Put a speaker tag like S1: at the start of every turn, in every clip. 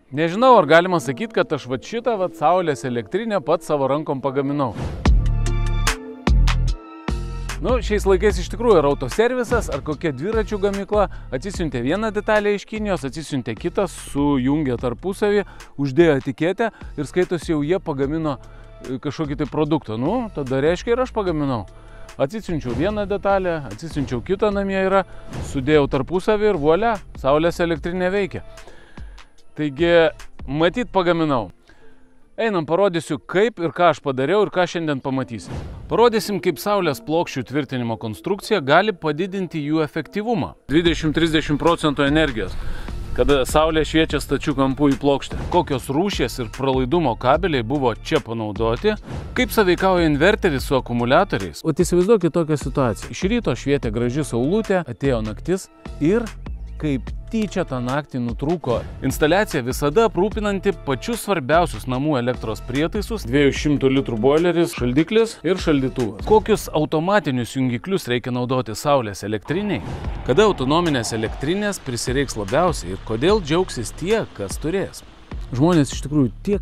S1: Nežinau, ar galima sakyti, kad aš šitą saulės elektrinę pats savo rankom pagaminau. Šiais laikais iš tikrųjų yra autoservisas ar kokia dviračių gamykla, atsisiuntė vieną detalę iš Kinijos, atsisiuntė kitą, sujungė tarpusavį, uždėjo etiketę ir skaitosi jau jie pagamino kažkokį tai produktą. Tada reiškia ir aš pagaminau. Atsisiunčiau vieną detalę, atsisiunčiau kitą namie yra, sudėjau tarpusavį ir volia, saulės elektrinė veikia. Taigi, matyt, pagaminau. Einam, parodysiu, kaip ir ką aš padariau ir ką šiandien pamatysim. Parodysim, kaip saulės plokščių tvirtinimo konstrukcija gali padidinti jų efektyvumą. 20–30% energijos, kada saulė šviečia stačių kampų į plokštę. Kokios rūšies ir pralaidumo kabeliai buvo čia panaudoti, kaip sąveikauja inverteris su akumuliatoriais. O įsivaizduokit tokią situaciją. Iš ryto švietė graži saulutė, atėjo naktis ir kaip tyčia tą naktį nutrūko instaliacija visada aprūpinanti pačius svarbiausius namų elektros prietaisus, 200 litrų boileris, šaldiklis ir šaldytuvas. Kokius automatinius jungiklius reikia naudoti saulės elektriniai, kada autonominės elektrinės prisireiks labiausiai ir kodėl džiaugsis tie, kas turės. Žmonės iš tikrųjų tiek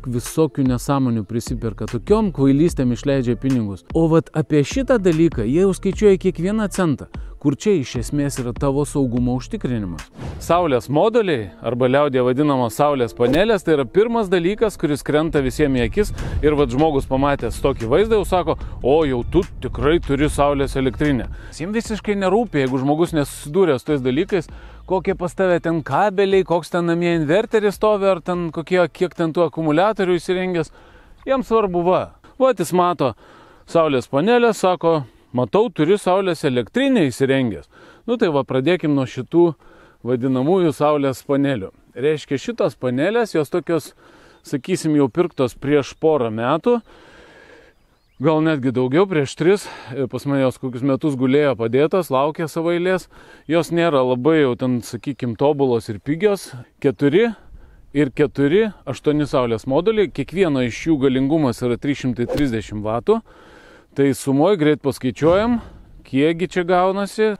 S1: visokių nesąmonių prisiperka, tokiom kvailystėm išleidžia pinigus. O apie šitą dalyką jie jau skaičiuoja kiekvieną centą, kur čia iš esmės yra tavo saugumo užtikrinimas. Saulės moduliai, arba liaudyje vadinamos saulės panelės, tai yra pirmas dalykas, kuris krenta visiems į akis ir žmogus pamatęs tokį vaizdą jau sako, o jau tu tikrai turi saulės elektrinę. Jiems visiškai nerūpi, jeigu žmogus nesusidūrė su tais dalykais, kokie pas tave ten kabeliai, koks ten namie inverteris stovi, ar ten kiek ten tų akumuliatorių įsirengęs. Jiems svarbu jis mato saulės panelę, sako, matau, turi saulės elektrinę įsirengęs. Tai pradėkim nuo šitų vadinamųjų saulės panelių. Reiškia, šitos panelės, jos tokios, sakysim, jau pirktos prieš porą metų, gal netgi daugiau, prieš 3, pas mane jos kokius metus gulėjo padėtos, laukė savo eilės. Jos nėra labai jau ten, sakykim, tobulos ir pigios. 4 ir 4, 8 saulės moduliai, kiekvieno iš jų galingumas yra 330 vatų. Tai sumoj greit paskaičiuojam, kiekgi čia gaunasi.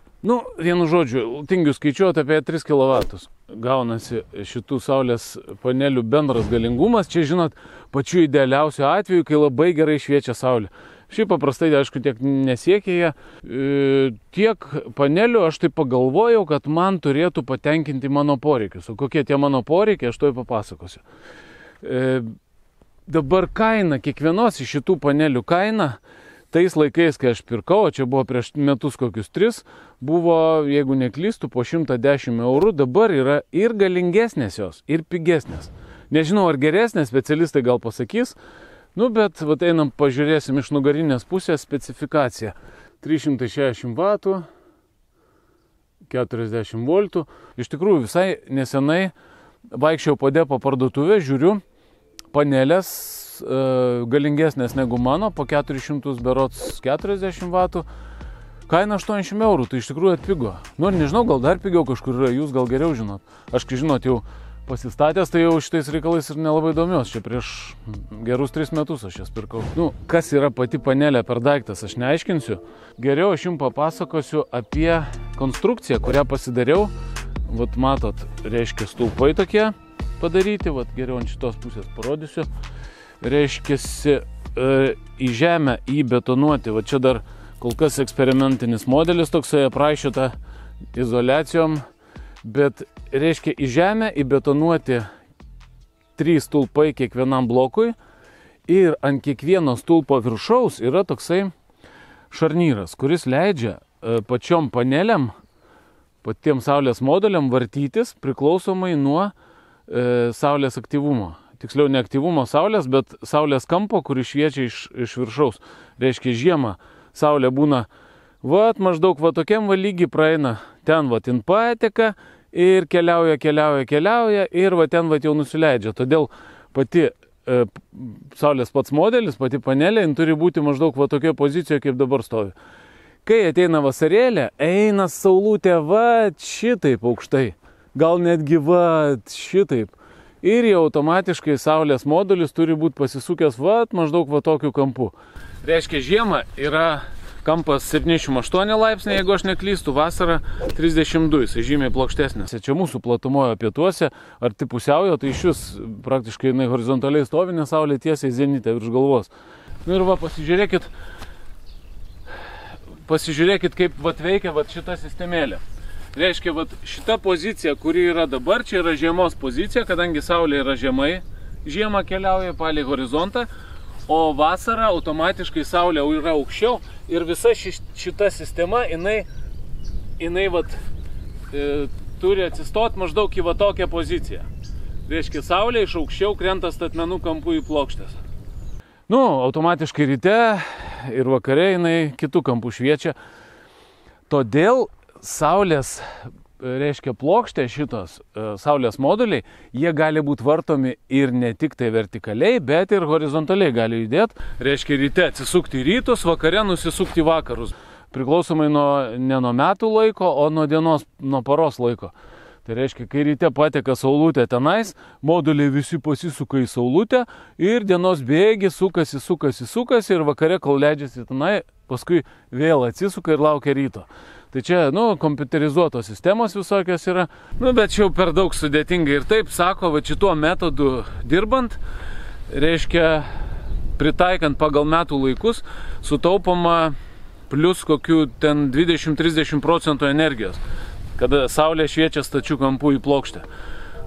S1: Vienu žodžiu, tingiu skaičiuoti apie 3 kW. Gaunasi šitų saulės panelių bendras galingumas. Čia, žinot, pačiu idealiausiu atveju, kai labai gerai šviečia saulė. Šiaip paprastai, aišku, tiek nesiekia jie. Tiek panelių aš tai pagalvojau, kad man turėtų patenkinti mano poreikius. O kokie tie mano poreikiai, aš to papasakosiu. Dabar kaina, kiekvienos iš šitų panelių kaina, tais laikais, kai aš pirkau, o čia buvo prieš metus kokius 3, buvo, jeigu neklystu, po 110 eurų, dabar yra ir galingesnės jos, ir pigesnės. Nežinau, ar geresnės, specialistai gal pasakys, bet einam pažiūrėsim iš nugarinės pusės specifikaciją. 360 vatų, 40 voltų. Iš tikrųjų, visai nesenai vaikščiau po depo parduotuvę, žiūriu, panelės galingesnės negu mano, po 400 berods 40 vatų, kaina 80 eurų, tai iš tikrųjų atpigo. Nežinau, gal dar pigiau kažkur yra, jūs gal geriau žinot. Aš, kai žinot, jau pasistatęs, tai jau šitais reikalais ir nelabai domiuos. Čia prieš gerus 3 metus aš jas pirkau. Kas yra pati panelė per daiktas, aš neaiškinsiu. Geriau aš jums papasakosiu apie konstrukciją, kurią pasidariau. Matot, reiškia stulpai tokie padaryti, geriau ant šitos pusės parodysiu. Reiškiasi į žemę įbetonuoti, čia dar kol kas eksperimentinis modelis toksai apraišyta izoliacijom, bet reiškia į žemę įbetonuoti 3 stulpai kiekvienam blokui ir ant kiekvieno stulpo viršaus yra toksai šarnyras, kuris leidžia pačiom panelėm, patiems saulės moduliam vartytis priklausomai nuo saulės aktyvumo. Tiksliau, ne aktyvumo saulės, bet saulės kampo, kuris šviečia iš viršaus. Reiškia, žiemą saulė būna, maždaug tokiam lygiai praeina, ten in pateka ir keliauja ir ten jau nusileidžia. Todėl pati saulės pats modelis, pati panelė, turi būti maždaug tokioje pozicijoje, kaip dabar stovi. Kai ateina vasarėlė, eina saulutė šitaip aukštai, gal netgi šitaip. Ir jau automatiškai saulės modulis turi būti pasisukęs maždaug tokiu kampu. Reiškia, žiemą yra Kampas 78 laipsniai, jeigu aš neklystu, vasara 32, jisai žymiai plokštesnis. Čia mūsų platumojo pietuose, arti pusiaujo, tai iš vis praktiškai jinai horizontaliai stovi, nes saulė tiesiai zenite virš galvos. Nu ir va, pasižiūrėkit kaip vat veikia vat šita sistemėlė. Reiškia, vat šita pozicija, kuri yra dabar, čia yra žiemos pozicija, kadangi saulė yra žemai, žiemą keliauja palei horizontą, o vasarą automatiškai saulė yra aukščiau ir visa šita sistema, jinai vat, turi atsistoti maždaug į va tokią poziciją. Reiškia, saulė iš aukščiau krenta statmenų kampų į plokštės. Nu, automatiškai ryte ir vakare jinai kitų kampų šviečia. Todėl saulės, reiškia, plokštė šitos saulės moduliai, jie gali būti vartomi ir ne tik tai vertikaliai, bet ir horizontaliai gali judėti. Reiškia, ryte atsisukti į rytus, vakare nusisukti į vakarus. Priklausomai ne nuo metų laiko, o nuo paros laiko. Tai reiškia, kai ryte pateka saulutė tenais, moduliai visi pasisuka į saulutę ir dienos bėgi sukasi ir vakare, kol leidžiasi tenai, paskui vėl atsisuka ir laukia ryto. Tai čia, kompiuterizuotos sistemos visokios yra, bet čia jau per daug sudėtingai ir taip sako, va šituo metodu dirbant, reiškia, pritaikant pagal metų laikus, sutaupama plus kokių ten 20-30% energijos, kada saulė šviečia stačių kampų į plokštę.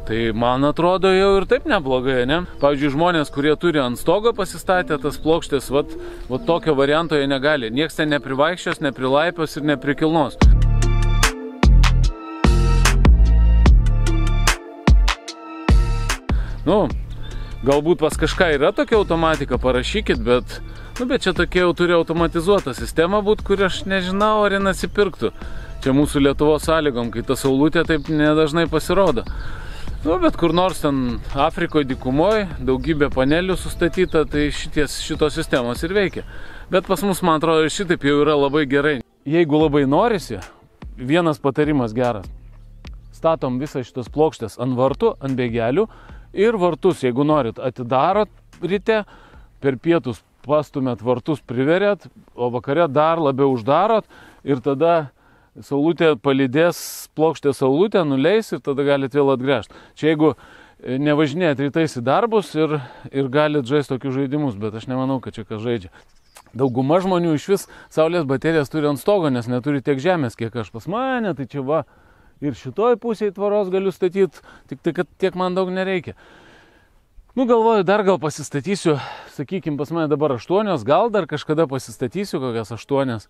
S1: Tai man atrodo jau ir taip neblogai, ne? Pavyzdžiui, žmonės, kurie turi ant stogo pasistatę tas plokštės, vat tokio varianto jie negali. Niekas ten neprivaikščios, neprilaipios ir neprikilnos. Galbūt pas kažką yra tokia automatika, parašykit, bet čia tokia jau turi automatizuota sistema būt, kur aš nežinau, ar jin atsipirktų. Čia mūsų Lietuvos sąlygom, kai ta saulutė taip nedažnai pasirodo. Bet kur nors ten Afrikoje dykumoje, daugybė panelių sustatyta, tai šitos sistemos ir veikia. Bet pas mus, man atrodo, šitaip jau yra labai gerai. Jeigu labai norisi, vienas patarimas geras. Statom visą šitas plokštės ant vartų, ant bėgelių ir vartus, jeigu norit, atidarot ryte, per pietus pastumėt vartus, priverėt, o vakare dar labiau uždarot ir tada saulutė palydės plokštę saulutę, nuleis ir tada galite vėl atgręžti. Čia jeigu nevažinėjat rytais į darbus ir galite žaisti tokius žaidimus, bet aš nemanau, kad čia kas žaidžia. Dauguma žmonių iš vis saulės baterijas turi ant stogo, nes neturi tiek žemės, kiek aš pas mane, tai čia va ir šitoj pusėje tvaros galiu statyti, tik tai, kad tiek man daug nereikia. Galvoju, dar gal pasistatysiu, sakykim, pas mane dabar 8, gal dar kažkada pasistatysiu kokias 8.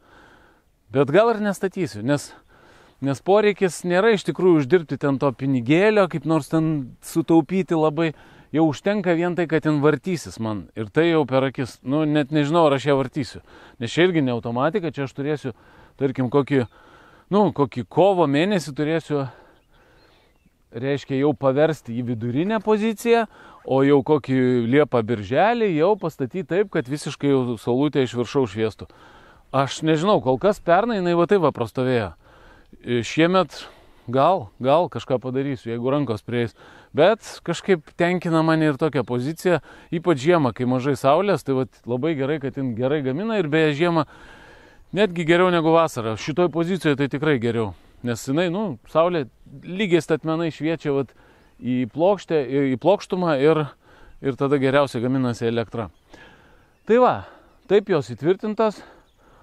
S1: Bet gal ir nestatysiu, nes poreikis nėra iš tikrųjų uždirbti ten to pinigėlio, kaip nors ten sutaupyti labai. Jau užtenka vien tai, kad ten vartysis man. Ir tai jau per akis. Net nežinau, ar aš ją vartysiu. Nes čia irgi ne automatika, čia aš turėsiu, tarkim, kokį kovo mėnesį turėsiu, reiškia, jau paversti į vidurinę poziciją, o jau kokį liepą birželį jau pastatyti taip, kad visiškai jau saulutė iš viršaus šviestų. Aš nežinau, kol kas pernai jinai va taip prastovėjo. Šiemet gal kažką padarysiu, jeigu rankos prieis. Bet kažkaip tenkina mane ir tokia pozicija, ypač žiemą, kai mažai saulės, tai labai gerai, kad jin gerai gamina ir beje žiemą netgi geriau negu vasarą. Šitoj pozicijoje tai tikrai geriau, nes jinai, saulė lygiai statmenai šviečia į plokštę, į plokštumą ir tada geriausiai gaminasi elektra. Tai va, taip jos įtvirtintas.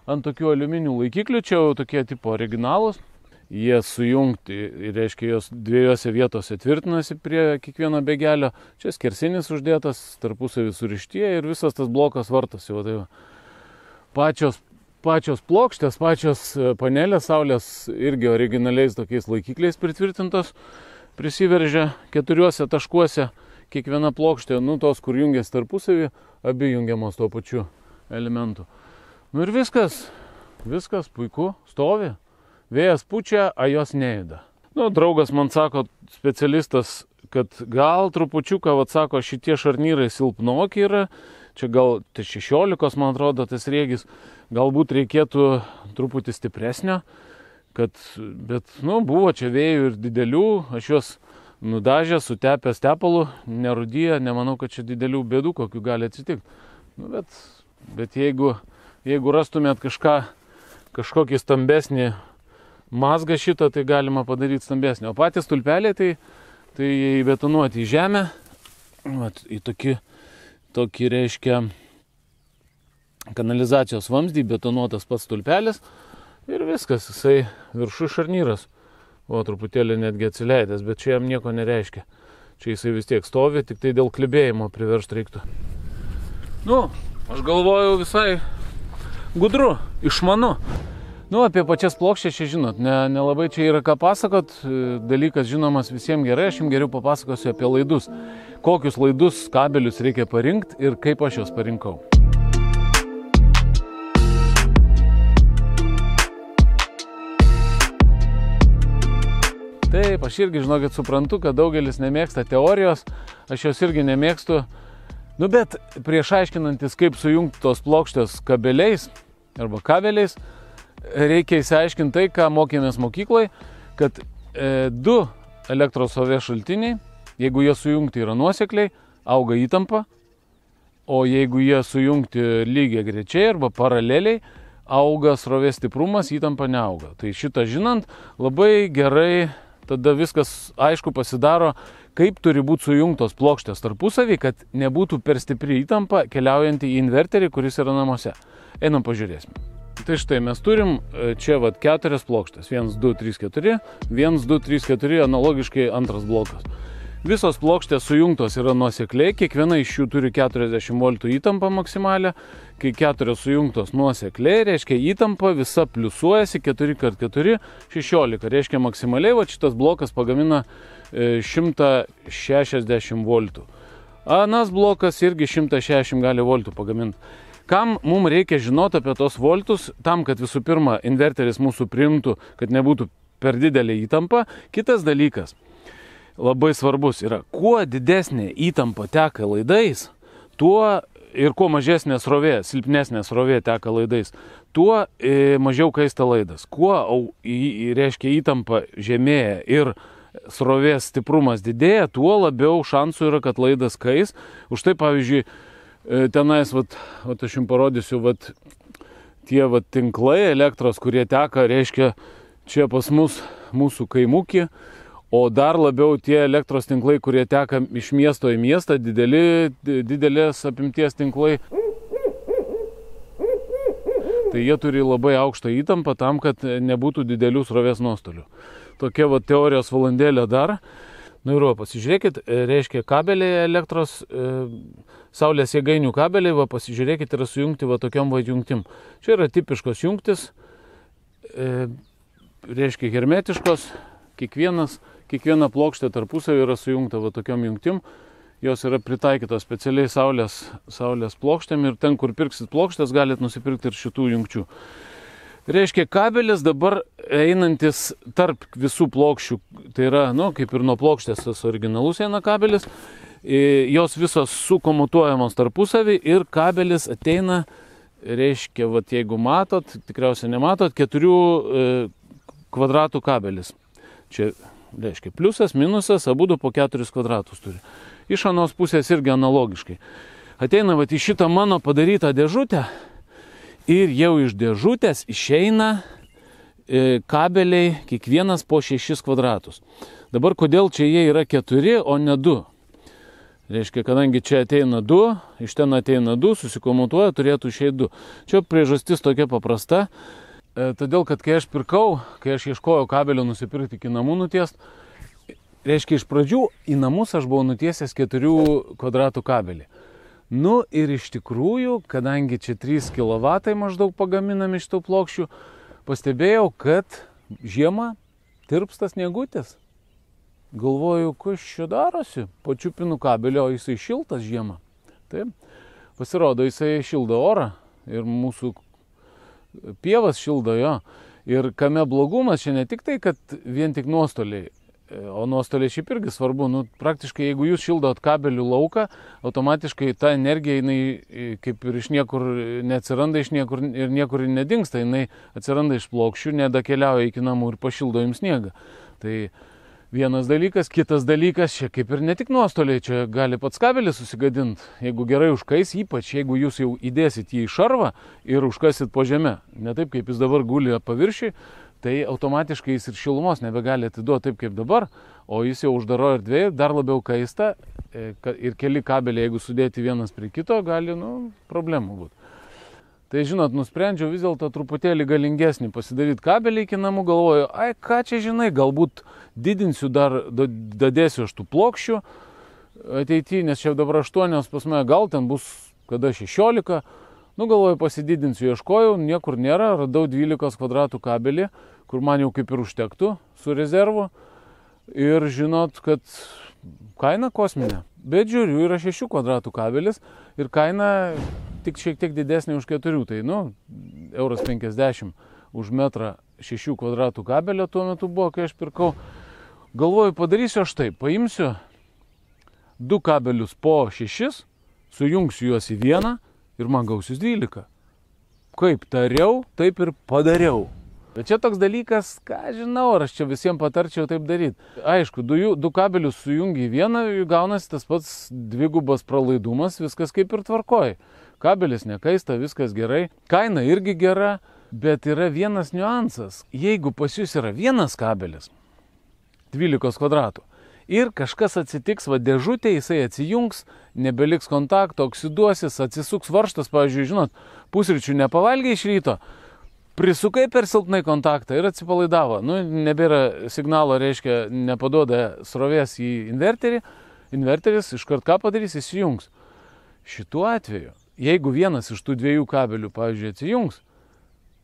S1: Ant tokių aliuminių laikiklių, čia jau tokie tipo originalūs. Jie sujungti, reiškia, jos dviejose vietose tvirtinasi prie kiekvieno bėgelio. Čia skersinis uždėtas, tarpusavį surištie ir visas tas blokas vartosi. Pačios plokštės, pačios panelės saulės irgi originaliais tokiais laikikliais pritvirtintos. Prisiveržia 4 taškuose kiekviena plokštė, tos, kur jungiasi tarpusavį, abi jungiamos tuo pačiu elementu. Ir viskas puiku, stovi, vėjas pučia, a jos nejuda. Draugas man sako, specialistas, kad gal trupučiuką, sako, šitie šarnyrai silpnoki yra, čia gal 16, man atrodo, tas rėgis, galbūt reikėtų truputį stipresnio, bet, buvo čia vėjų ir didelių, aš juos nudažęs, sutepęs tepalu, nerūdyja, nemanau, kad čia didelių bėdų kokių gali atsitikti. Bet jeigu rastumėt kažką kažkokį stambesnį mazgą šito, tai galima padaryti stambesnį. O patys stulpeliai, tai įbetonuoti į žemę, vat, į tokį reiškia kanalizacijos vamzdį, betonuotas pats stulpelis ir viskas, jisai viršų šarnyras. O truputėlį netgi atsileidęs, bet čia jam nieko nereiškia. Čia jisai vis tiek stovi, tik tai dėl klibėjimo priveršt reiktų. Nu, aš galvojau visai gudru, išmanu. Nu, apie pačias plokščias čia žinot, nelabai čia yra ką pasakot, dalykas žinomas visiems gerai, aš jums geriau papasakosiu apie laidus. Kokius laidus, kabelius reikia parinkti ir kaip aš juos parinkau. Taip, aš irgi, žinokit, suprantu, kad daugelis nemėgsta teorijos, aš jos irgi nemėgstu. Nu, bet prieš aiškinantis, kaip sujungti tos plokštės kabeliais arba kabeliais, reikia įsiaiškinti tai, ką mokėmės mokyklai, kad du elektros srovės šaltiniai, jeigu jie sujungti yra nuosekliai, auga įtampa, o jeigu jie sujungti lygiai grečiai arba paraleliai, auga srovės stiprumas, įtampa neauga. Tai šitą žinant, labai gerai tada viskas aišku pasidaro, kaip turi būti sujungtos plokštės tarpusavį, kad nebūtų per stipri įtampa keliaujantį į inverterį, kuris yra namuose. Einam pažiūrėsim. Tai štai mes turim čia vat 4 plokštės. 1, 2, 3, 4. 1, 2, 3, 4 analogiškai antras blokas. Visos plokštės sujungtos yra nuosekliai, kiekviena iš jų turi 40 V įtampą maksimalę. Kai 4 sujungtos nuosekliai, reiškia įtampa visa pliusuojasi 4x4, 16. Reiškia maksimaliai, va šitas blokas pagamina 160 V. Anas blokas irgi 160 gali voltų pagaminti. Kam mums reikia žinoti apie tos voltus, tam, kad visų pirma inverteris mūsų priimtų, kad nebūtų per didelė įtampa. Kitas dalykas, labai svarbus yra, kuo didesnė įtampa teka laidais, tuo ir kuo mažesnė srovė, silpnesnė srovė teka laidais, tuo mažiau kaista laidas. Kuo reiškia įtampa žemėja ir srovės stiprumas didėja, tuo labiau šansų yra, kad laidas kais. Už tai, pavyzdžiui, tenais, aš jums parodysiu, tie tinklai elektros, kurie teka, reiškia, čia pas mūsų kaimukį, o dar labiau tie elektros tinklai, kurie teka iš miesto į miestą, didelės apimties tinklai. Tai jie turi labai aukštą įtampą tam, kad nebūtų didelių srovės nuostolių. Tokia teorijos valandėlė dar. Nu ir pasižiūrėkit, reiškia kabeliai elektros, saulės jėgainių kabeliai, pasižiūrėkit, yra sujungti tokiom jungtim. Čia yra tipiškos jungtis, reiškia hermetiškos, kiekviena plokštė tarpusavį yra sujungta tokiom jungtim. Jos yra pritaikytos specialiai saulės plokštėm ir ten, kur pirksit plokštės, galite nusipirkti ir šitų jungčių. Reiškia, kabelis dabar einantis tarp visų plokščių, tai yra, kaip ir nuo plokštės tas originalus eina kabelis, jos visos sukomutuojamos tarpusavį ir kabelis ateina, reiškia, jeigu matot, tikriausiai nematot, 4 kvadratų kabelis. Čia, reiškia, pliusas, minusas, abudu po 4 kvadratus turi. Iš anos pusės irgi analogiškai. Ateina į šitą mano padarytą dėžutę. Ir jau iš dėžutės išeina kabeliai kiekvienas po 6 kvadratus. Dabar kodėl čia jie yra 4, o ne 2? Reiškia, kadangi čia ateina 2, iš ten ateina 2, susikomutuoja, turėtų išeiti 2. Čia priežastis tokia paprasta. Todėl, kad kai aš ieškojau kabelio nusipirkti iki namų nutiest, reiškia, iš pradžių į namus aš buvau nutiesęs 4 kvadratų kabelį. Nu ir iš tikrųjų, kadangi čia 3 kW maždaug pagaminami iš tų plokščių, pastebėjau, kad žiemą tirpsta sniegutis. Galvoju, kas čia darosi? Pačiupinu kabelio, o jisai šiltas žiemą. Taip. Pasirodo, jisai šildo orą ir mūsų pievas šildo jo. Ir kame blogumas, čia ne tik tai, kad vien tik nuostoliai. O nuostoliai šiaip irgi svarbu, praktiškai jeigu jūs šildot kabelių lauką, automatiškai ta energija, jinai kaip ir iš niekur neatsiranda, iš niekur ir niekur nedingsta, jinai atsiranda iš plokščių, nedakeliauja iki namų ir pašildo jums sniegą. Tai Vienas dalykas, kitas dalykas, čia kaip ir ne tik nuostoliai, čia gali pats kabelis susigadinti, jeigu gerai užkais, ypač jeigu jūs jau įdėsit jį į šarvą ir užkasit po žemę. Ne taip, kaip jis dabar guli paviršiui, tai automatiškai jis ir šilumos nebegali atiduoti taip, kaip dabar, o jis jau uždaro erdvėje, dar labiau kaista ir keli kabeliai, jeigu sudėti vienas prie kito, gali, problemų būti. Tai žinot, nusprendžiau vis dėlto truputėlį galingesnį pasidaryti kabelį iki namų, galvoju, ką čia žinai, galbūt didinsiu dar, dadėsiu aš tų plokščių ateityje, nes čia dabar 8 pas mane, gal ten bus kada 16, galvoju pasididinsiu, ieškojau, niekur nėra, radau 12 kvadratų kabelį, kur man jau kaip ir užtektų su rezervu ir žinot, kad kaina kosminė, bet žiūriu, yra 6 kvadratų kabelis ir kaina tik šiek tiek didesnė už 4, tai 1,50 € už metrą 6 kvadratų kabelio tuo metu buvo, kai aš pirkau. Galvoju, padarysiu aš taip, paimsiu 2 kabelius po 6, sujungsiu juos į vieną ir man gausis 12. Kaip tariau, taip ir padariau. Bet čia toks dalykas, ką žinau, ar aš čia visiems patarčiau taip daryti. Aišku, 2 kabelius sujungi į vieną, gaunasi tas pats dvigubas pralaidumas, viskas kaip ir tvarkoj. Kabelis nekaista, viskas gerai, kaina irgi gera, bet yra vienas niuansas. Jeigu pas jūs yra vienas kabelis, 12 kvadratų, ir kažkas atsitiks, dėžutė, jisai atsijungs, nebeliks kontakto, oksiduosis, atsisuks varžtas, pavyzdžiui, žinot, pusryčių nepavalgiai iš ryto, prisukai per silpnai kontaktą ir atsipalaidavo. Nebėra signalo, reiškia, nepaduoda srovės į inverterį, inverteris iškart ką padarys, įsijungs. Šituo atveju, jeigu vienas iš tų 2 kabelių, pavyzdžiui, atsijungs,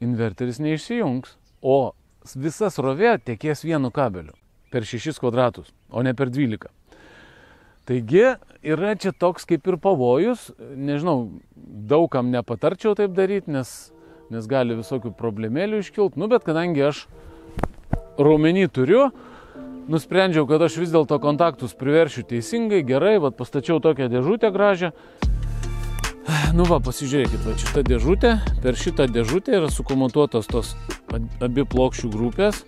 S1: inverteris neišsijungs, o visa srovė tekės vienu kabeliu per 6 kvadratus, o ne per 12. Taigi yra čia toks kaip ir pavojus, nežinau, daugam nepatarčiau taip daryti, nes gali visokių problemėlių iškilti, bet kadangi aš raumenį turiu, nusprendžiau, kad aš vis dėlto kontaktus priveršiu teisingai, gerai, pastačiau tokią dėžutę gražią. Pasižiūrėkit, šitą dėžutę, per šitą dėžutę yra sukomutuotos tos abi plokščių grupės.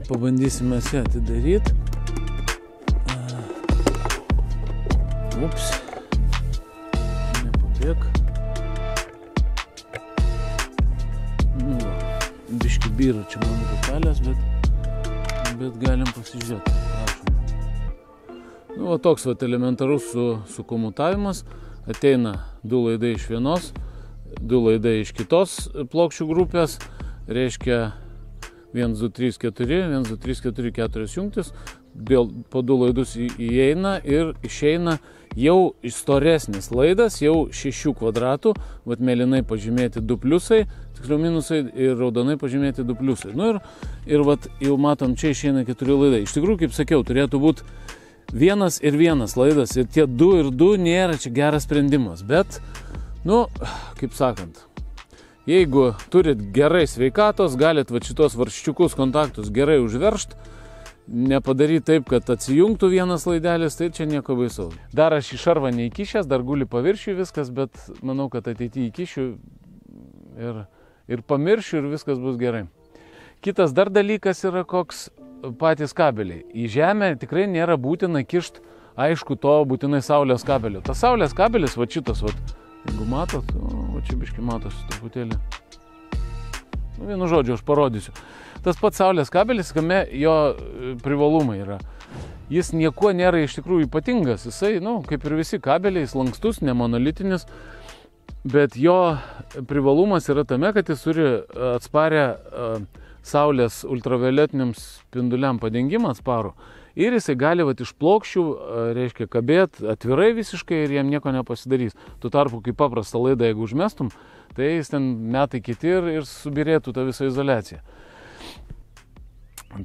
S1: Pabandysime ją atidaryti. Ups. Nepabėg. Biški byra čia mano detalės, bet galim pasižiūrėti. Prašom. Toks elementarus sukomutavimas. Ateina 2 laidai iš vienos, 2 laidai iš kitos plokščių grupės, reiškia 1, 2, 3, 4, 1, 2, 3, 4, 4 jungtis, po 2 laidus įeina ir išeina jau storesnis laidas, jau 6 kvadratų, mėlynai pažymėti 2 pliusai, tiksliau minusai ir raudonai pažymėti 2 pliusai. Ir jau matom, čia išeina 4 laidai. Iš tikrųjų, kaip sakiau, turėtų būti 1 ir 1 laidas ir tie 2 ir 2 nėra čia geras sprendimas, bet, kaip sakant, jeigu turit gerai sveikatos, galit šitos varščiukus kontaktus gerai užveržt, nepadaryti taip, kad atsijungtų vienas laidelis, tai čia nieko baisaus. Dar aš į šarvą neįkišęs, dar guli paviršiui viskas, bet manau, kad ateityje įkišiu ir pamiršiu ir viskas bus gerai. Kitas dar dalykas yra koks patys kabeliai. Į žemę tikrai nėra būtina kišti, aišku, to būtinai saulės kabelio. Tas saulės kabelis, šitas, jeigu matot, čia biškai matosi truputėlį. Vienu žodžiu, aš parodysiu. Tas pats saulės kabelis, kame jo privalumai yra. Jis niekuo nėra iš tikrųjų ypatingas. Jisai, kaip ir visi kabeliai, jis lankstus, nemonolitinis, bet jo privalumas yra tame, kad jis turi atsparę saulės ultravioletiniams spinduliam padengimą atsparų. Ir jisai gali iš plokščių, reiškia, kabėti atvirai visiškai ir jam nieko nepasidarys. Tuo tarpu, kaip paprastą laidą, jeigu užmestum, tai jis ten metai kiti ir subirėtų tą visą izoliaciją.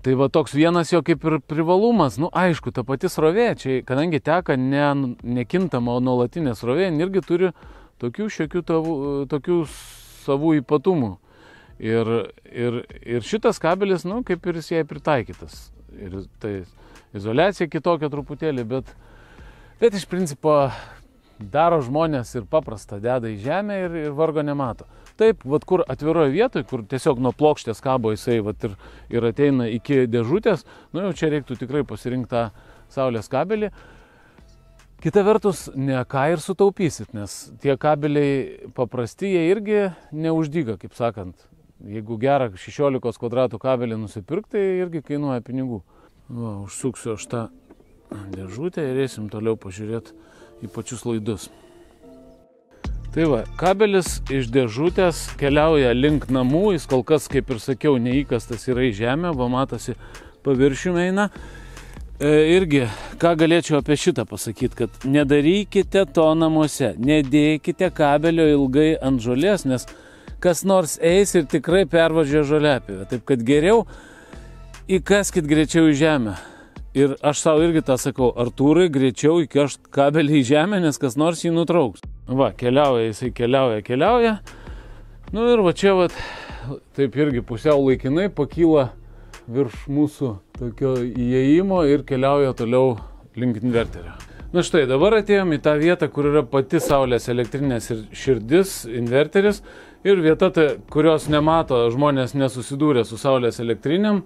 S1: Tai toks vienas jo kaip ir privalumas. Aišku, ta pati srovė, čia, kadangi teka nekintama, o nuolatinė srovė, irgi turi tokių savų ypatumų. Ir šitas kabelis, kaip ir jis jai pritaikytas. Ir tai izoliacija kitokia truputėlį, bet iš principo daro žmonės ir paprastą deda į žemę ir vargo nemato. taip, vat kur atviroje vietoje, kur tiesiog nuo plokštės kabo jisai vat ir ateina iki dėžutės, nu jau čia reiktų tikrai pasirinkti tą saulės kabelį. Kita vertus, ne ką ir sutaupysit, nes tie kabeliai paprasti, jie irgi neuždyga, kaip sakant. Jeigu gerą 16 kvadratų kabelį nusipirkti, tai irgi kainuoja pinigų. Va, užsuksiu aš tą dėžutę ir eisim toliau pažiūrėti į pačius laidus. Tai va, kabelis iš dėžutės keliauja link namų, jis kol kas, kaip ir sakiau, neįkastas yra į žemę, va matosi paviršiumi eina. Irgi, ką galėčiau apie šitą pasakyti, kad nedarykite to namuose, nedėkite kabelio ilgai ant žolės, nes kas nors eis ir tikrai pervažiuoja žoliapjovę. Taip kad geriau įkaskit greičiau į žemę. Ir aš savo irgi tą sakau, Artūrai, greičiau įkišt kabelį į žemę, nes kas nors jį nutrauks. Va, keliauja, jisai keliauja. Nu ir va čia, va, taip irgi pusiau laikinai pakyla virš mūsų tokio įėjimo ir keliauja toliau link inverterio. Na štai, dabar atėjom į tą vietą, kur yra pati saulės elektrinės ir širdis, inverteris. Ir vieta, kurios nemato, žmonės nesusidūrė su saulės elektriniam,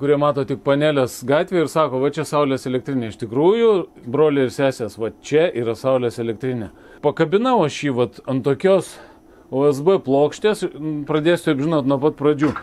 S1: kurie mato tik panelės gatvėje ir sako, va čia saulės elektrinė. Iš tikrųjų, broliai ir sesės, va čia yra saulės elektrinė. Pakabinau aš jį vat, ant tokios USB plokštės, pradėsiu, taip žinot, nuo pat pradžių.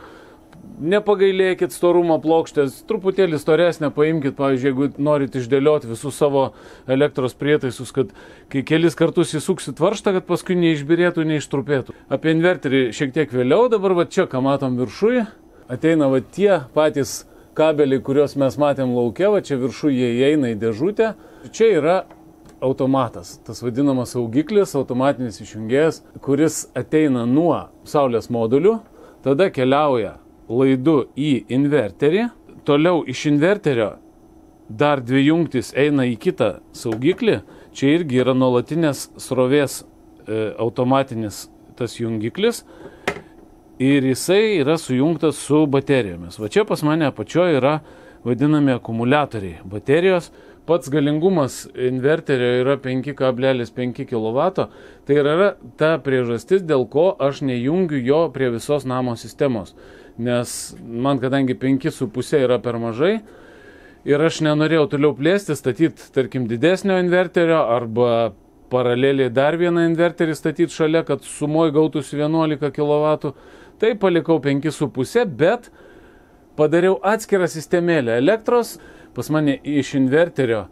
S1: Nepagailėkit storumo plokštės, truputėlį storesnę paimkit, pavyzdžiui, jeigu norit išdėlioti visus savo elektros prietaisus, kad kai kelis kartus įsuksit varžtą, kad paskui neišbirėtų, neištrupėtų. Apie inverterį šiek tiek vėliau, dabar va čia, ką matom viršuje, ateina va tie patys kabeliai, kuriuos mes matėm lauke, va čia viršuje jie įeina į dėžutę. Čia yra automatas, tas vadinamas saugiklis, automatinis išjungėjas, kuris ateina nuo saulės modulių, tada keliauja laidu į inverterį, toliau iš inverterio dar dvi jungtis eina į kitą saugiklį, čia irgi yra nuolatinės srovės automatinis tas jungiklis ir jisai yra sujungtas su baterijomis. Va čia pas mane apačioje yra vadinami akumuliatoriai baterijos. Pats galingumas inverterio yra 5,5 kW, tai yra ta priežastis, dėl ko aš nejungiu jo prie visos namo sistemos. Nes man, kadangi 5,5 yra per mažai ir aš nenorėjau toliau plėsti, statyti, tarkim, didesnio inverterio arba paraleliai dar vieną inverterį statyti šalia, kad sumoj gautųsi 11 kW, tai palikau 5,5, bet padariau atskirą sistemėlę elektros. Pas mane iš inverterio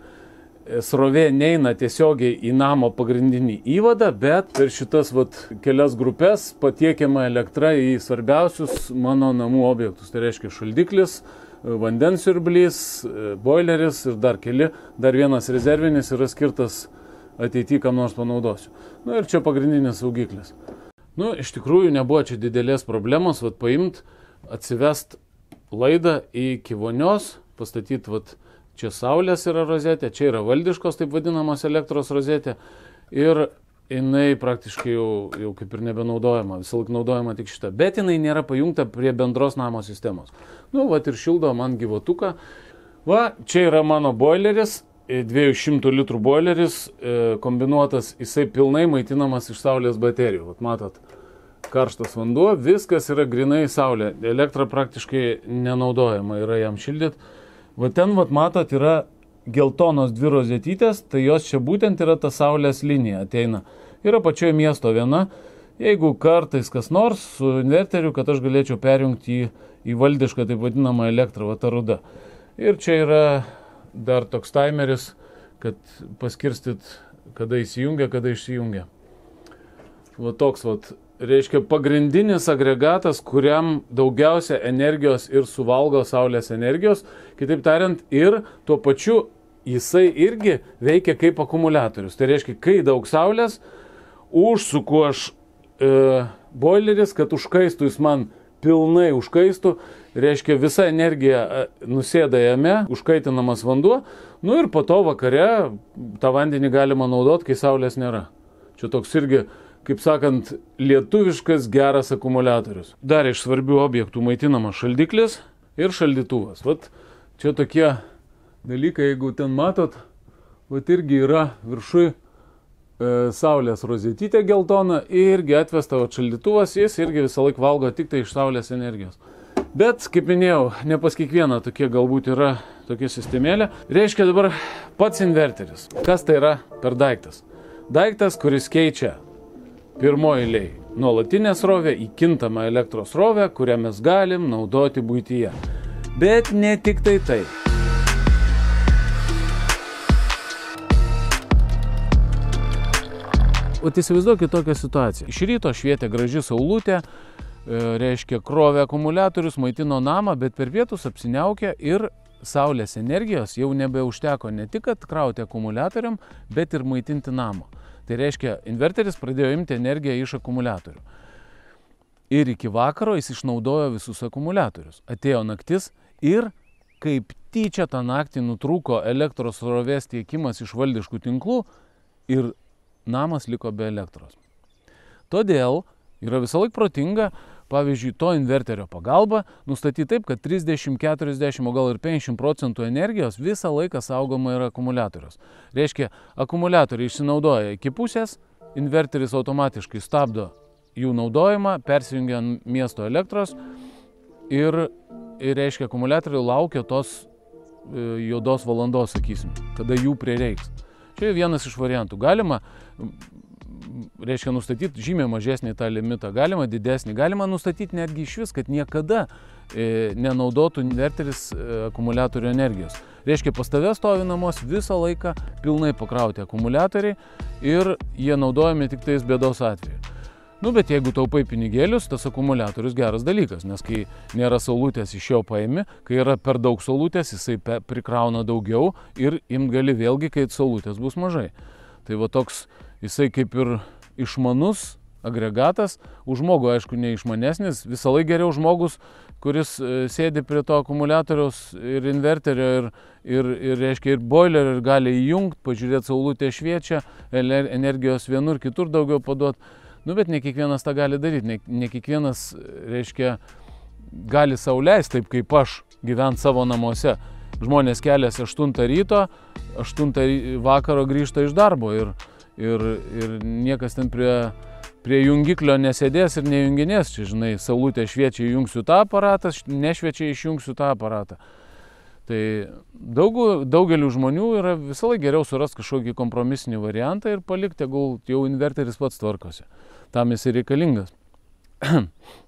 S1: srovė neina tiesiogiai į namo pagrindinį įvadą, bet per šitas kelias grupės patiekiama elektra į svarbiausius mano namų objektus. Tai reiškia šaldiklis, vandensiurblys, boileris ir dar vienas rezervinis yra skirtas ateityje, kam nors panaudosiu. Nu ir čia pagrindinis saugiklis. Nu, iš tikrųjų nebuvo čia didelės problemos, paimt, atsivest laidą iki vonios, pastatyti, čia saulės yra rozetė, čia yra valdiškos, taip vadinamos elektros rozetė ir jinai praktiškai jau kaip ir nebenaudojama, visą laiką naudojama tik šitą, bet jinai nėra pajungta prie bendros namo sistemos. Nu, ir šildo man gyvatuką. Va, čia yra mano boileris, 200 litrų boileris, kombinuotas, jisai pilnai maitinamas iš saulės baterijų. Matot, karštas vanduo, viskas yra grinai saulė, elektra praktiškai nenaudojama yra jam šildyti. Va ten, matot, yra geltonos dvi rozetytės, tai jos čia būtent yra ta saulės linija ateina. Yra pačioje miesto viena, jeigu kartais kas nors su inverteriu, kad aš galėčiau perjungti į valdišką, taip vadinamą elektrą, va ta ruda. Ir čia yra dar toks timeris, kad paskirstyt, kada įsijungia, kada išsijungia. Va toks, reiškia pagrindinis agregatas, kuriam daugiausia energijos ir suvalgo saulės energijos. Kitaip tariant, ir tuo pačiu jisai irgi veikia kaip akumuliatorius. Tai reiškia, kai daug saulės, užsuku aš boileris, kad užkaistų jis man pilnai užkaistų. Reiškia, visa energija nusėda jame, užkaitinamas vanduo. Nu ir po to vakare tą vandenį galima naudoti, kai saulės nėra. Čia toks irgi, kaip sakant, lietuviškas geras akumuliatorius. Dar iš svarbių objektų maitinamas šaldiklis ir šaldytuvas. Čia tokie dalykai, jeigu ten matot, irgi yra viršui saulės rozetytė geltona irgi atvesta šaldytuvas, jis irgi visą laiką valgo tik tai iš saulės energijos. Bet, kaip minėjau, ne pas kiekvieną tokie galbūt yra tokia sistemėlė. Reiškia dabar pats inverteris. Kas tai yra per daiktas? Daiktas, kuris keičia pirmoji eilėje nuolatinę srovę į kintamą elektros srovę, kurią mes galim naudoti buityje. Bet ne tik tai. O įsivaizduokit tokią situaciją. Iš ryto švietė graži saulutė, reiškia krovė akumuliatorius, maitino namą, bet per pietus apsiniaukė ir saulės energijos jau nebeužteko ne tik atkrauti akumuliatoriam, bet ir maitinti namą. Tai reiškia, inverteris pradėjo imti energiją iš akumuliatorių. Ir iki vakaro jis išnaudojo visus akumuliatorius. Atėjo naktis ir kaip tyčia tą naktį nutrūko elektros srovės tiekimas iš valdiškų tinklų ir namas liko be elektros. Todėl yra visą laik protinga, pavyzdžiui, to inverterio pagalba nustatyti taip, kad 30, 40, o gal ir 50% energijos visą laiką saugoma yra akumuliatorius. Reiškia, akumuliatoriai išsinaudoja iki pusės, inverteris automatiškai stabdo jų naudojimą, persijungia miesto elektros ir reiškia, akumuliatoriai laukia tos juodos valandos, sakysim, kada jų prireiks. Čia vienas iš variantų. Galima, reiškia, nustatyti žymiai mažesnį tą limitą, galima didesnį, galima nustatyti netgi iš vis, kad niekada nenaudotų inverteris akumuliatorių energijos. Reiškia, pas tave stovi namuos visą laiką pilnai pakrauti akumuliatoriai ir jie naudojami tik tais bėdos atveju. Nu, bet jeigu taupai pinigėlius, tas akumuliatorius geras dalykas, nes kai nėra saulutės iš jo paimi, kai yra per daug saulutės, jisai prikrauna daugiau ir imt gali vėlgi, kai saulutės bus mažai. Tai va toks, jisai kaip ir išmanus agregatas, už žmogų aišku neišmanesnis, visą laiką geriau žmogus, kuris sėdi prie to akumuliatoriaus ir inverterio ir reiškia, ir boilerio ir gali įjungti, pažiūrėti saulutė šviečia, energijos vienur kitur daugiau paduoti. Nu, bet ne kiekvienas tą gali daryti, ne kiekvienas, reiškia, gali sau leisti taip kaip aš gyventi savo namuose. Žmonės keliasi 8 ryto, 8 vakaro grįžta iš darbo ir niekas ten prie jungiklio nesėdės ir nejunginės. Čia, žinai, saulutė šviečia, įjungsiu tą aparatą, nešviečia, išjungsiu tą aparatą. Tai daugeliu žmonių yra visą laiką geriau surasti kažkokį kompromisinį variantą ir palikti, tegul jau inverteris pats tvarkosi. Tam jis ir reikalingas.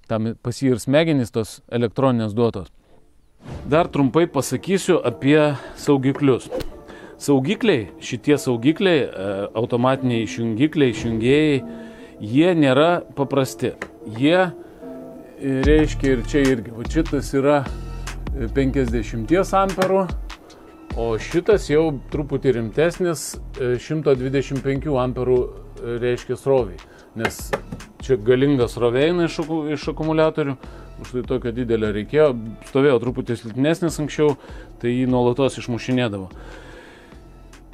S1: Tam pas jį ir smegenys tos elektroninės duotos. Dar trumpai pasakysiu apie saugiklius. Saugikliai, šitie saugikliai, automatiniai išjungikliai, išjungėjai, jie nėra paprasti. Jie, reiškia, ir čia irgi, o šitas yra 50 amperų, o šitas jau truputį rimtesnis 125 amperų, reiškia, sroviai. Nes čia galinga srovė eina iš akumuliatorių, už tai tokio didelio reikėjo, stovėjo truputį silpnesnis anksčiau, tai jį nuolatos išmušinėdavo.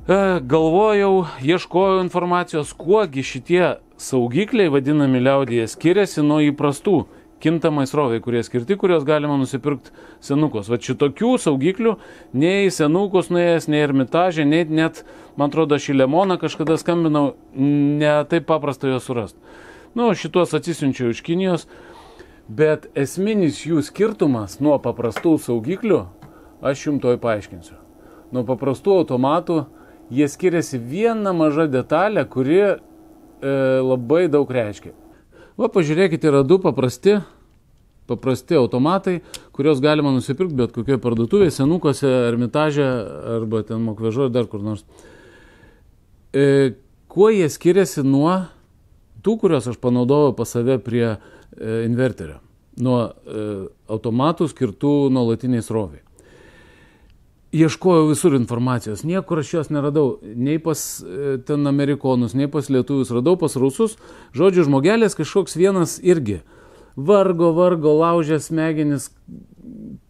S1: Galvojau, ieškojau informacijos, kuogi šitie saugikliai, vadinami liaudyje, skiriasi nuo įprastų kintamai sroviai, kurie skirti, kurios galima nusipirkti senukos. Va šitokių saugiklių nei senukus nuėjęs, nei Ermitažė, nei net, man atrodo, Šilemoną kažkada skambinau, ne taip paprasta jo surasti. Nu, šituos atsisiunčiau iš Kinijos, bet esminis jų skirtumas nuo paprastų saugiklių, aš jums toj paaiškinsiu. Nuo paprastų automatų jie skiriasi viena maža detalė, kuri labai daug reiškia. Va, pažiūrėkite, yra du paprasti automatai, kurios galima nusipirkti bet kokioje parduotuvėje, senukose, Ermitaže arba ten Mokvežo ir dar kur nors. Kuo jie skiriasi nuo tų, kurios aš panaudojau pas save prie inverterio? Nuo automatų skirtų nuolatiniai sroviai. Ieškojau visur informacijos, niekur aš jos neradau, nei pas ten amerikonus, nei pas lietuvius, radau pas rusus. Žodžiu, žmogelės kažkoks vienas irgi vargo, laužė smegenis,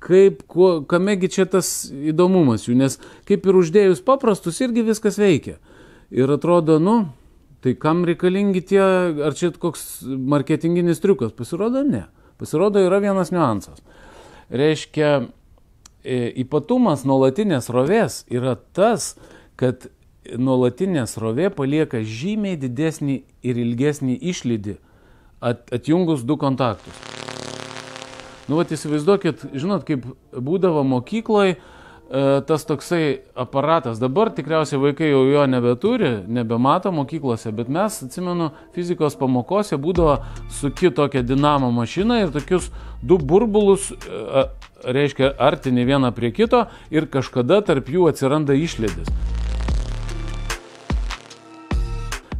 S1: kamegi čia tas įdomumas jų, nes kaip ir uždėjus paprastus irgi viskas veikia. Ir atrodo, nu, tai kam reikalingi tie, ar čia koks marketinginis triukas? Pasirodo, ne. Pasirodo, yra vienas niuansas. Reiškia, ypatumas nuolatinės srovės yra tas, kad nuolatinė srovė palieka žymiai didesnį ir ilgesnį išlydį atjungus du kontaktus. Nu, vat įsivaizduokit, žinot, kaip būdavo mokykloje tas toksai aparatas. Dabar tikriausiai vaikai jau jo nebeturi, nebemato mokyklose, bet mes, atsimenu, fizikos pamokose būdavo suki tokią dinamo mašiną ir tokius du burbulus, reiškia, artini vieną prie kito ir kažkada tarp jų atsiranda išlydis.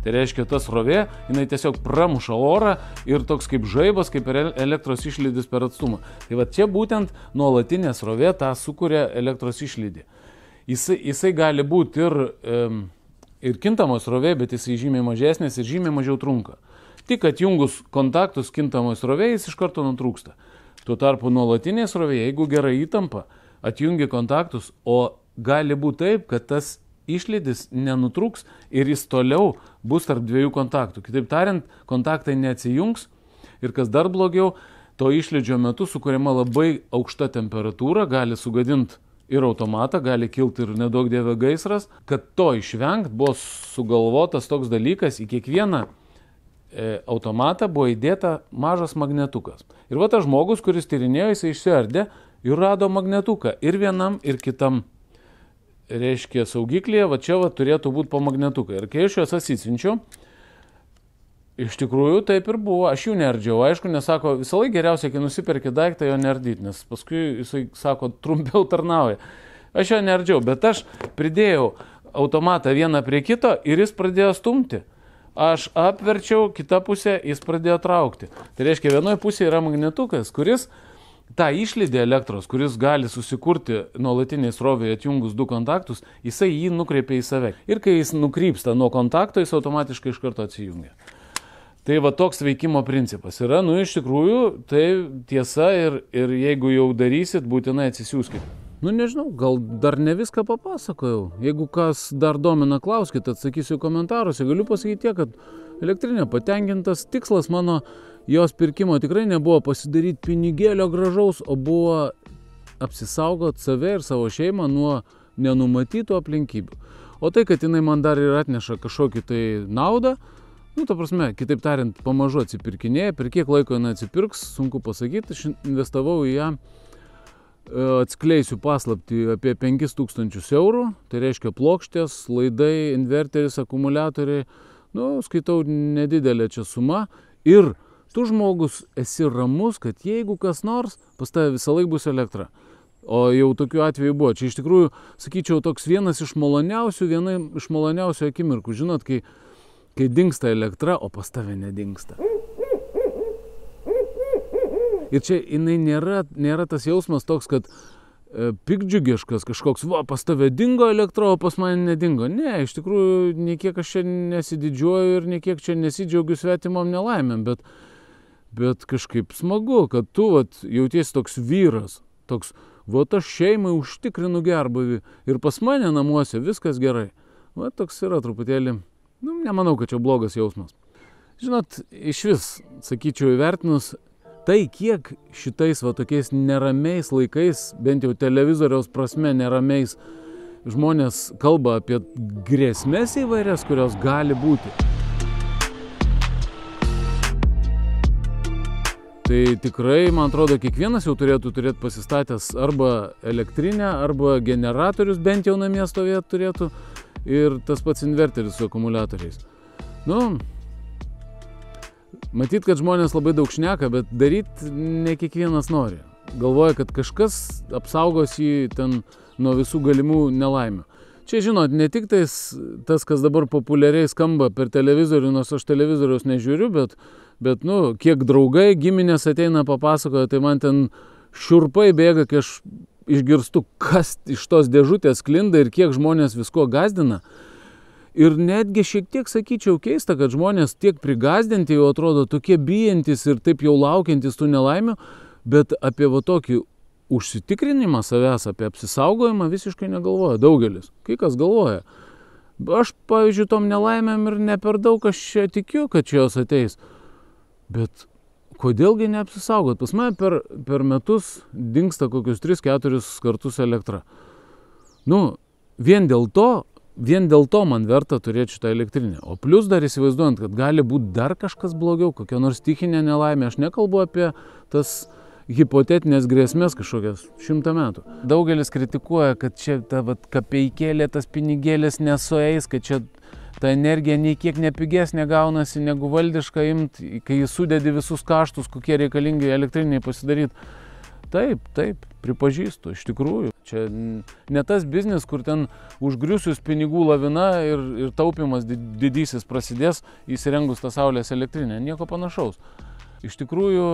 S1: Tai reiškia, ta srovė, jinai tiesiog pramuša orą ir toks kaip žaibas, kaip elektros išlydis per atstumą. Tai va čia būtent nuolatinė srovė tą sukuria elektros išlydį. Jisai gali būti ir kintamos srovė, bet jisai žymiai mažesnis ir žymiai mažiau trunka. Tik atjungus kontaktus kintamos srovė, jis iš karto nutrūksta. Tuo tarpu nuolatinė srovė, jeigu gera įtampa, atjungi kontaktus, o gali būti taip, kad tas išlydis nenutrūks ir jis toliau bus tarp dviejų kontaktų. Kitaip tariant, kontaktai neatsijungs ir kas dar blogiau, to išlydžio metu sukuriama labai aukšta temperatūra, gali sugadinti ir automatą, gali kilti ir nedaug dievė gaisras. Kad to išvengt, buvo sugalvotas toks dalykas, į kiekvieną automatą buvo įdėta mažas magnetukas. Ir va tas žmogus, kuris tyrinėjo, jisai išsiardė ir rado magnetuką ir vienam, ir kitam. Reiškia, saugiklėje, va čia va turėtų būti po magnetuką. Ir kai aš juos atsisinčiau, iš tikrųjų taip ir buvo. Aš jų neardžiau, aišku, nes sako, visą laiką geriausia, kai nusiperki daiktą, jo neardyti, nes paskui jisai sako, trumpiau tarnauja. Aš jo neardžiau, bet aš pridėjau automatą vieną prie kito ir jis pradėjo stumti. Aš apverčiau, kitą pusę jis pradėjo traukti. Tai reiškia, vienoje pusėje yra magnetukas, kuris tą išlydį elektros, kuris gali susikurti nuolatiniai srovėje atjungus du kontaktus, jisai jį nukreipia į save. Ir kai jis nukrypsta nuo kontakto, jis automatiškai iš karto atsijungia. Tai va toks veikimo principas yra, nu iš tikrųjų, tai tiesa ir jeigu jau darysit, būtinai atsisiųskit. Nu nežinau, gal dar ne viską papasakojau. Jeigu kas dar domina, klauskit, atsakysiu komentaruose. Galiu pasakyti tiek, kad elektrinė patenkintas, tikslas mano jos pirkimo tikrai nebuvo pasidaryti pinigėlio gražaus, o buvo apsisaugoti save ir savo šeimą nuo nenumatytų aplinkybių. O tai, kad jinai man dar ir atneša kažkokį tai naudą, nu, ta prasme, kitaip tariant, pamažu atsipirkinėja, per kiek laiko jinai atsipirks, sunku pasakyti, aš investavau į ją, atskleisiu paslaptį, apie 5000 eurų, tai reiškia plokštės, laidai, inverteris, akumuliatoriai, nu, skaitau nedidelė čia suma ir tu žmogus esi ramus, kad jeigu kas nors, pas tave visą laiką bus elektra. O jau tokių atvejų buvo. Čia iš tikrųjų, sakyčiau, toks viena iš maloniausių akimirkų. Žinot, kai dingsta elektra, o pas tave nedingsta. Ir čia jinai nėra tas jausmas toks, kad pikdžiugiškas kažkoks, va, pas tave dingo elektra, o pas mane nedingo. Ne, iš tikrųjų, niekiek aš čia nesididžiuoju ir niekiek čia nesidžiaugiu svetimom nelaimėm, bet kažkaip smagu, kad tu jautiesi toks vyras, toks, aš šeimai užtikrinu gerbūvį ir pas mane namuose viskas gerai. Toks yra truputėlį, nemanau, kad čia blogas jausmas. Žinot, iš vis, sakyčiau, įvertinus, tai kiek šitais tokiais neramiais laikais, bent jau televizoriaus prasme neramiais, žmonės kalba apie grėsmės įvairias, kurios gali būti. Tai tikrai, man atrodo, kiekvienas jau turėtų pasistatęs arba elektrinę, arba generatorius bent jau namie stovėti turėtų ir tas pats inverteris su akumuliatoriais. Matyt, kad žmonės labai daug šneka, bet daryti ne kiekvienas nori. Galvoja, kad kažkas apsaugos jį ten nuo visų galimų nelaimių. Čia, žinot, ne tik tas, kas dabar populiariai skamba per televizorių, nors aš televizoriaus nežiūriu, bet kiek draugai, giminės ateina papasakoja, tai man ten šiurpai bėga, kai aš išgirstu, kas iš tos dėžutės sklinda ir kiek žmonės visko gazdina. Ir netgi šiek tiek, sakyčiau, keista, kad žmonės tiek prigazdinti jau atrodo tokie bijantis ir taip jau laukiantis tų nelaimių, bet apie tokį užsitikrinimą savęs, apie apsisaugojimą visiškai negalvoja daugelis. Kai kas galvoja. Aš, pavyzdžiui, tom nelaimėm ir ne per daug aš čia tikiu, kad čia jos ateis. Bet kodėlgi neapsisaugot? Pas mane per metus dingsta kokius 3-4 kartus elektra. Vien dėl to, vien dėl to man verta turėti šitą elektrinę. O plus dar įsivaizduojant, kad gali būti dar kažkas blogiau, kokia nors stichinė nelaimė. Aš nekalbu apie tas hipotetinės grėsmės kažkokias 100 metų. Daugelis kritikuoja, kad čia ta kapeikėlė, tas pinigėlis nesueis, kad čia ta energija nei kiek nepigesnė gaunasi negu valdiška imti, kai jis sudedi visus kaštus, kokie reikalingi elektriniai pasidaryti. Taip, pripažįstu, iš tikrųjų. Čia ne tas biznis, kur ten užgriusius pinigų lavina ir taupimas didysis prasidės įsirengus tą saulės elektrinę. Nieko panašaus. Iš tikrųjų,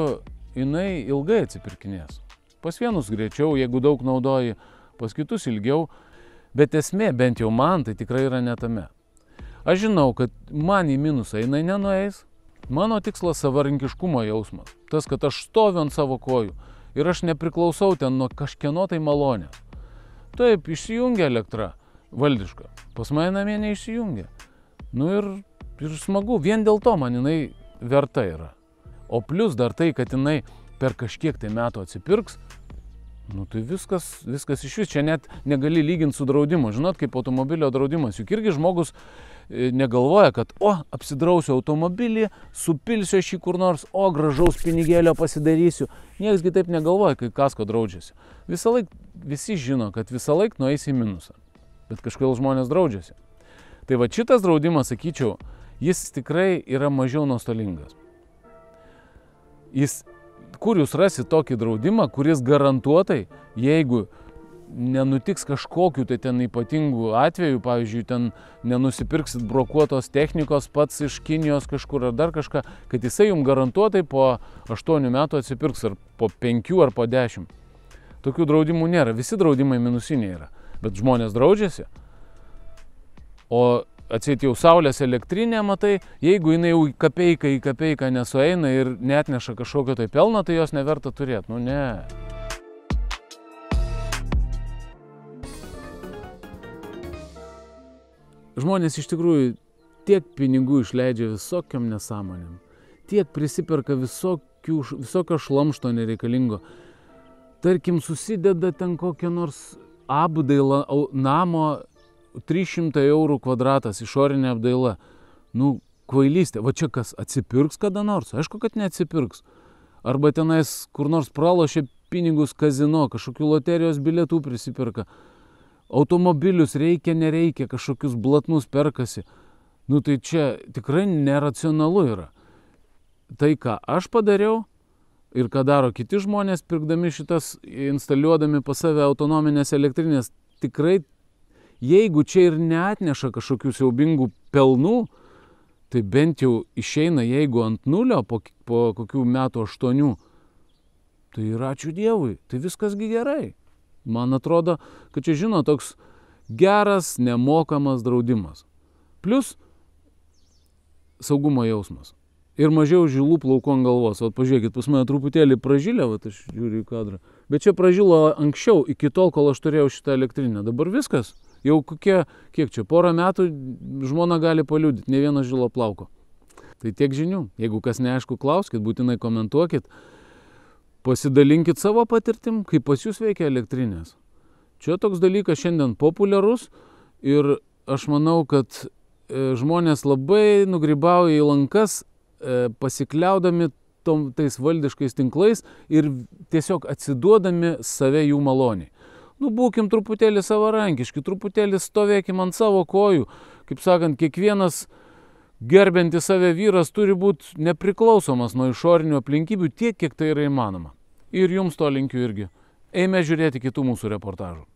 S1: jinai ilgai atsipirkinės. Pas vienus greičiau, jeigu daug naudoji, pas kitus ilgiau. Bet esmė, bent jau man, tai tikrai yra ne tame. Aš žinau, kad man į minusą jinai nenueis. Mano tikslas savarankiškumo jausmas. Tas, kad aš stoviu ant savo kojų. Ir aš nepriklausau ten nuo kažkieno tai malonės. Taip, išsijungia elektra valdiška. Pas mane namie neišsijungia. Nu ir smagu, vien dėl to man jinai verta yra. O plus dar tai, kad jinai per kažkiek tai metų atsipirks, nu tai viskas iš vis. Čia net negali lyginti su draudimu. Žinot, kaip automobilio draudimas. Juk irgi žmogus negalvoja, kad apsidrausiu automobilį, supilsiu aš jį kur nors, gražaus pinigėlio pasidarysiu. Nieksgi taip negalvoja, kai kasko draudžiasi. Visi žino, kad visą laiką nueis į minusą. Bet kažkodėl žmonės draudžiasi. Tai va šitas draudimas, sakyčiau, jis tikrai yra mažiau nuostolingas. Kur jūs rasit tokį draudimą, kuris garantuotai, jeigu nenutiks kažkokiu tai ten ypatingų atvejų, pavyzdžiui, ten nenusipirksit brokuotos technikos pats iš Kinijos kažkur ar dar kažką, kad jisai jums garantuotai po 8 metų atsipirks ar po 5 ar po 10. Tokių draudimų nėra, visi draudimai minusiniai yra, bet žmonės draudžiasi. O atseit jau saulės elektrinė, matai, jeigu jinai jau į kapeiką nesueina ir neatneša kažkokio tai pelno, tai jos neverta turėti. Nu ne. Žmonės iš tikrųjų tiek pinigų išleidžia visokiam nesąmonėm, tiek prisiperka visokio šlamšto nereikalingo. Tarkim, susideda ten kokią nors apdailą namo 300 eurų kvadratas, išorinė apdaila. Nu, kvailystė. Va čia kas, atsipirks kada nors? Aišku, kad neatsipirks. Arba tenais kur nors pralošia pinigus kazino, kažkokių loterijos bilietų prisiperka. Automobilius reikia, nereikia, kažkokius blatnus perkasi. Nu tai čia tikrai neracionalu yra. Tai, ką aš padariau ir ką daro kiti žmonės, pirkdami šitas, instaliuodami pas save autonominės elektrinės, tikrai, jeigu čia ir neatneša kažkokių siaubingų pelnų, tai bent jau išeina, jeigu ant nulio po kokių metų 8, tai ir ačiū Dievui, tai viskasgi gerai. Man atrodo, kad čia, toks geras, nemokamas draudimas. Plus saugumo jausmas. Ir mažiau žilų plaukų ant galvos. O pažiūrėkit, pas mane truputėlį pražylė, aš žiūriu į kadrą. Bet čia pražylo anksčiau, iki tol, kol aš turėjau šitą elektrinę. Dabar viskas. Jau kiek čia, porą metų žmona gali paliudyti, ne vieno žilo plauko. Tai tiek žinių. Jeigu kas neaišku, klauskit, būtinai komentuokit. Pasidalinkit savo patirtim, kaip pas jūs veikia elektrinės. Čia toks dalykas šiandien populiarus ir aš manau, kad žmonės labai nugrybauja į lankas, pasikliaudami tais valdiškais tinklais ir tiesiog atsiduodami save jų maloniai. Nu, būkim truputėlį savarankiški, truputėlį stovėkim ant savo kojų. Kaip sakant, kiekvienas gerbiantis save vyras turi būti nepriklausomas nuo išorinių aplinkybių tiek, kiek tai yra įmanoma. Ir jums to linkiu irgi. Eime žiūrėti kitų mūsų reportažų.